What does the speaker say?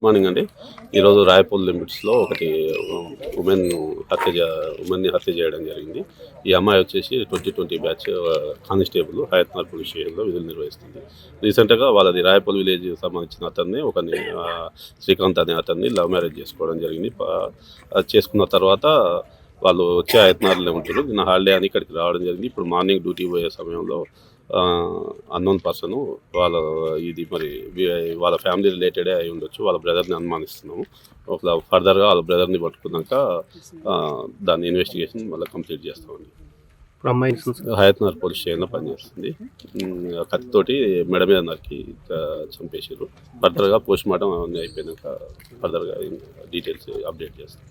Morning అండి. ఈరోజు రాయపూల్ లిమిట్స్లో ఒకటి ఉమెన్ని హత్య చేయడం జరిగింది. ఈ అమ్మాయి వచ్చేసి 2020 బ్యాచ్ కానిస్టేబుల్ హయత్నగర్ పోలీస్ స్టేషన్లో విధులు నిర్వహిస్తుంది. రీసెంట్గా వాళ్ళది రాయపూల్ విలేజ్ సంబంధించిన అతన్ని శ్రీకాంత్ అనే అతన్ని లవ్ మ్యారేజ్ చేసుకోవడం జరిగింది. చేసుకున్న తర్వాత వాళ్ళు వచ్చే హయత్నగర్లో ఉంటారు. నిన్న హాలిడే అని ఇక్కడికి రావడం జరిగింది. ఇప్పుడు మార్నింగ్ డ్యూటీ పోయే సమయంలో అన్నోన్ పర్సన్ వాళ్ళ ఫ్యామిలీ రిలేటెడే అయి ఉండొచ్చు. వాళ్ళ బ్రదర్ని అనుమానిస్తున్నాము. ఫర్దర్గా వాళ్ళ బ్రదర్ని పట్టుకున్నాక దాని ఇన్వెస్టిగేషన్ మళ్ళీ కంప్లీట్ చేస్తామండి. హయత్నగర్ పోలీస్ స్టేషన్లో పనిచేస్తుంది. కత్తితోటి మెడ మీద నరికి చంపేసారు. ఫర్దర్గా పోస్ట్ మార్టం అవన్నీ అయిపోయినాక ఫర్దర్గా డీటెయిల్స్ అప్డేట్ చేస్తాం.